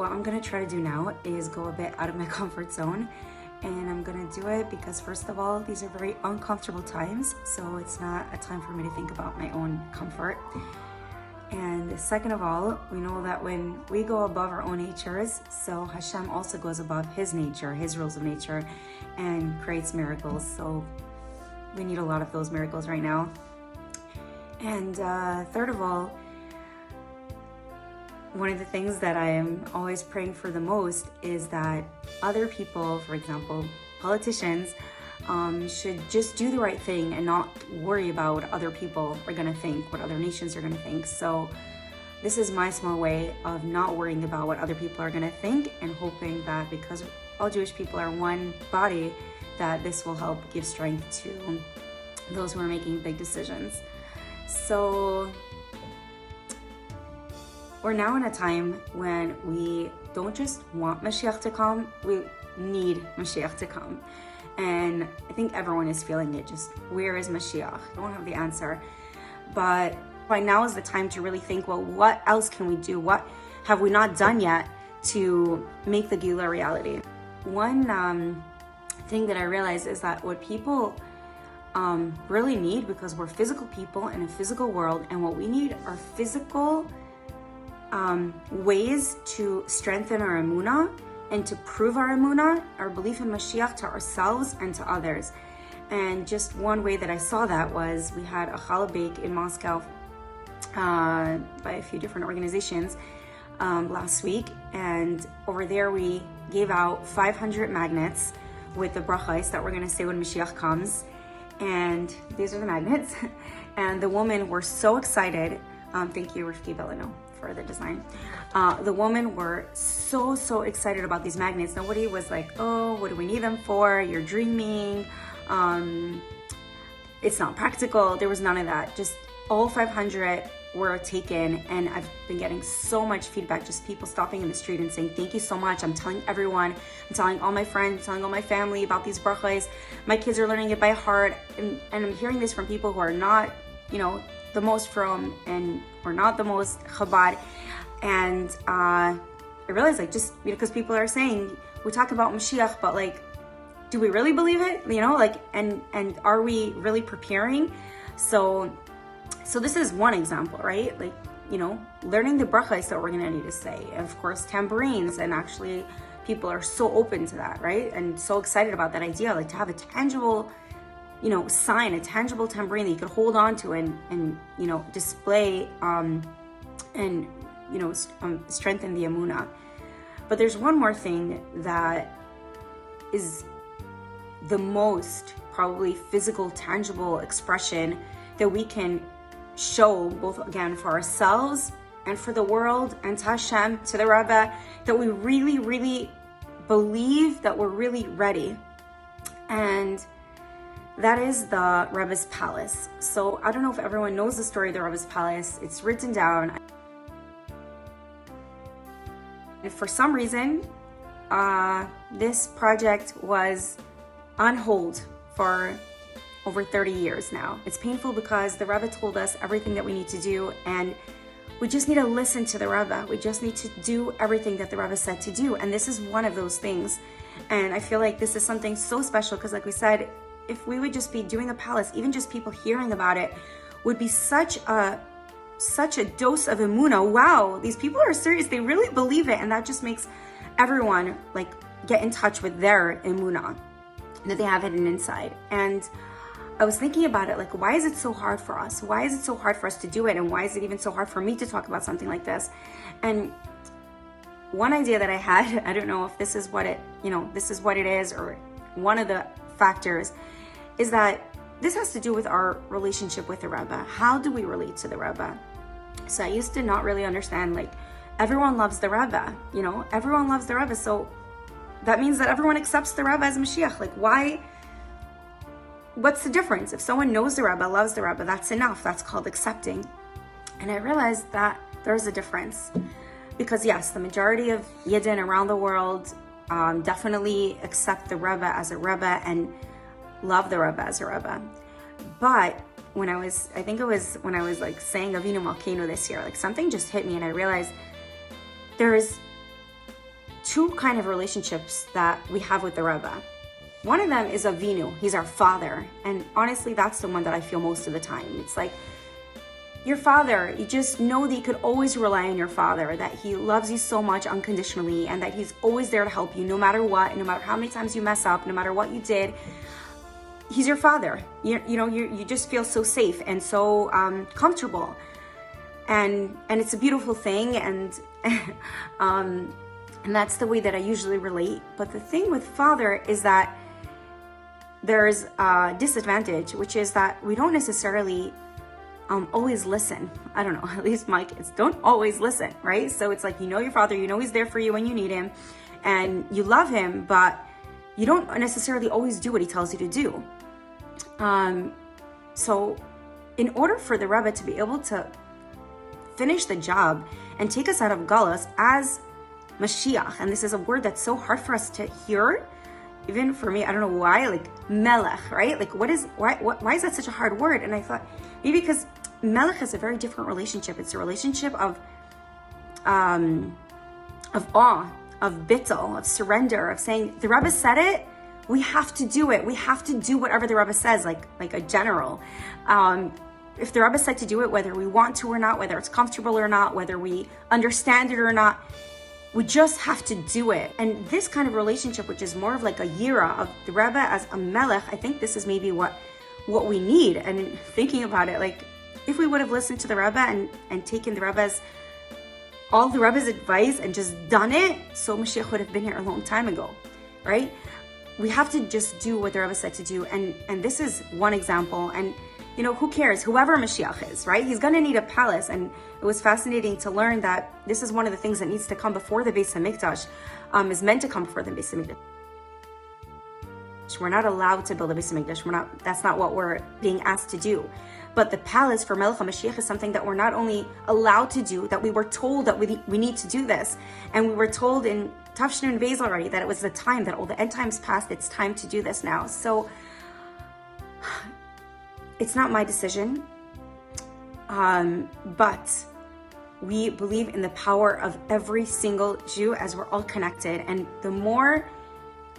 what I'm gonna try to do now is go a bit out of my comfort zone, and I'm gonna do it because first of all, these are very uncomfortable times, so it's not a time for me to think about my own comfort. And second of all, we know that when we go above our own natures, so Hashem also goes above his nature, his rules of nature, and creates miracles. So we need a lot of those miracles right now. And third of all, one of the things that I am always praying for the most is that other people, for example, politicians, should just do the right thing and not worry about what other people are going to think, what other nations are going to think. So this is my small way of not worrying about what other people are going to think, and hoping that because all Jewish people are one body, that this will help give strength to those who are making big decisions. So we're now in a time when we don't just want Mashiach to come, we need Mashiach to come. And I think everyone is feeling it, just where is Mashiach? I don't have the answer. But by now is the time to really think, well, what else can we do? What have we not done yet to make the Geulah a reality? One thing that I realized is that what people really need, because we're physical people in a physical world, and what we need are physical ways to strengthen our emunah and to prove our emunah, our belief in Mashiach, to ourselves and to others. And just one way that I saw that was we had a challah bake in Moscow by a few different organizations last week, and over there we gave out 500 magnets with the brachos that we're going to say when Mashiach comes. And these are the magnets. And the women were so excited. Thank you, Rifki Belano, for the design. The women were so excited about these magnets. Nobody was like, oh, what do we need them for? You're dreaming. It's not practical. There was none of that. Just all 500 were taken, and I've been getting so much feedback, just people stopping in the street and saying, thank you so much. I'm telling everyone, I'm telling all my friends, I'm telling all my family about these brachos. My kids are learning it by heart. And I'm hearing this from people who are not, the most from, and or not the most Chabad. And I realized, just because people are saying, we talk about Mashiach, but do we really believe it? And are we really preparing? So this is one example, right? Learning the brachos that we're gonna need to say. And of course, tambourines, and actually people are so open to that, right? And so excited about that idea, to have a tangible, sign, a tangible tambourine that you could hold on to and display and strengthen the emunah. But there's one more thing that is the most probably physical, tangible expression that we can show, both again for ourselves and for the world and to Hashem, to the Rebbe, that we really, really believe that we're really ready. And that is the Rebbe's palace. So I don't know if everyone knows the story of the Rebbe's palace. It's written down. And for some reason, this project was on hold for over 30 years now. It's painful because the Rebbe told us everything that we need to do, and we just need to listen to the Rebbe. We just need to do everything that the Rebbe said to do, and this is one of those things. And I feel like this is something so special because, like we said, if we would just be doing a palace, even just people hearing about it would be such a dose of emunah. Wow, these people are serious. They really believe it, and that just makes everyone get in touch with their emunah, that they have hidden inside. And I was thinking about it, why is it so hard for us? Why is it so hard for us to do it? And why is it even so hard for me to talk about something like this? And one idea that I had, I don't know if this is what it is, or one of the factors, is that this has to do with our relationship with the Rebbe. How do we relate to the Rebbe? So I used to not really understand, everyone loves the Rebbe, everyone loves the Rebbe. So that means that everyone accepts the Rebbe as Mashiach. Why? What's the difference? If someone knows the Rebbe, loves the Rebbe, that's enough. That's called accepting. And I realized that there's a difference. Because yes, the majority of Yidden around the world definitely accept the Rebbe as a Rebbe and love the Rebbe as a Rebbe. But when I was saying Avinu Malkeinu this year, something just hit me, and I realized there is two kind of relationships that we have with the Rebbe. One of them is Avinu, he's our father. And honestly, that's the one that I feel most of the time. It's like, your father, you just know that you could always rely on your father, that he loves you so much unconditionally, and that he's always there to help you no matter what, no matter how many times you mess up, no matter what you did. He's your father. You just feel so safe and so comfortable. And it's a beautiful thing, and that's the way that I usually relate. But the thing with father is that there's a disadvantage, which is that we don't necessarily always listen. I don't know, at least my kids don't always listen, right? So it's like, your father, he's there for you when you need him, and you love him, but you don't necessarily always do what he tells you to do. So in order for the Rebbe to be able to finish the job and take us out of Galus as Mashiach, and this is a word that's so hard for us to hear, even for me, I don't know why, like Melech, right? Like why is that such a hard word? And I thought maybe because Melech is a very different relationship. It's a relationship of awe, of bittul, of surrender, of saying, the Rebbe said it, we have to do it. We have to do whatever the Rebbe says, like a general. If the Rebbe said to do it, whether we want to or not, whether it's comfortable or not, whether we understand it or not, we just have to do it. And this kind of relationship, which is more of like a yira of the Rebbe as a melech, I think this is maybe what we need. And thinking about it, like if we would have listened to the Rebbe and taken all the Rebbe's advice and just done it, so Mashiach would have been here a long time ago, right? We have to just do what the Rebbe said to do. And this is one example. And who cares? Whoever Mashiach is, right? He's going to need a palace. And it was fascinating to learn that this is one of the things that needs to come before the Beis HaMikdash, is meant to come before the Beis HaMikdash. We're not allowed to build a Beis HaMikdash. That's not what we're being asked to do. But the palace for Melech HaMashiach is something that we're not only allowed to do, that we were told that we need to do this. And we were told in Tafshin Beis already that it was the time, that all the end times passed, it's time to do this now. So it's not my decision, but we believe in the power of every single Jew as we're all connected. And the more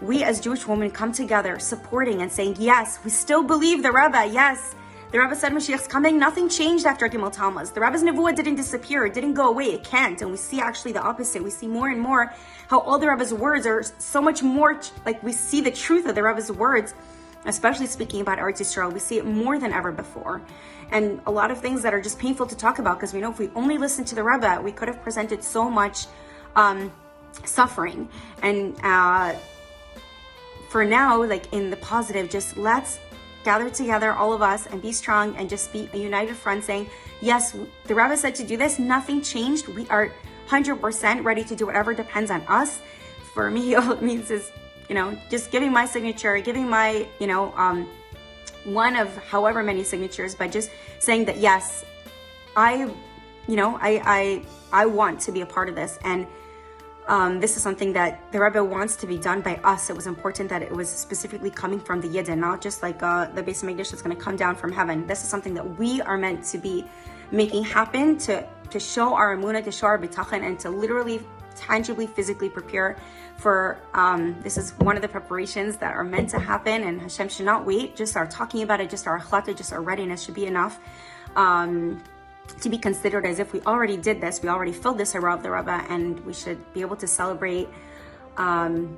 we as Jewish women come together supporting and saying, yes, we still believe the Rebbe, yes, the Rebbe said Mashiach's coming, nothing changed after Gimel Tammuz. The Rebbe's Nevuah didn't disappear, it didn't go away, it can't. And we see actually the opposite. We see more and more how all the Rebbe's words are so much more, like we see the truth of the Rebbe's words, especially speaking about Eretz Yisrael. We see it more than ever before. And a lot of things that are just painful to talk about, because we know if we only listened to the Rebbe, we could have presented so much suffering. And for now, like in the positive, just let's gather together, all of us, and be strong and just be a united front saying, yes, the Rebbe said to do this, nothing changed. We are 100% ready to do whatever depends on us. For me, all it means is, just giving my signature, giving my, one of however many signatures, by just saying that, yes, I want to be a part of this. And this is something that the Rebbe wants to be done by us. It was important that it was specifically coming from the Yidden, not just like the Beis HaMikdash that's going to come down from heaven. This is something that we are meant to be making happen, to show our emunah, to show our bitachon, and to literally, tangibly, physically prepare for, this is one of the preparations that are meant to happen, and Hashem should not wait. Just our talking about it, just our achlata, just our readiness should be enough to be considered as if we already did this, we already filled this hara of the Rebbe, and we should be able to celebrate the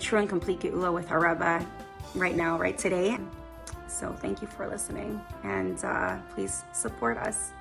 true and complete Geulah with our Rebbe right now, right today. So thank you for listening, and please support us.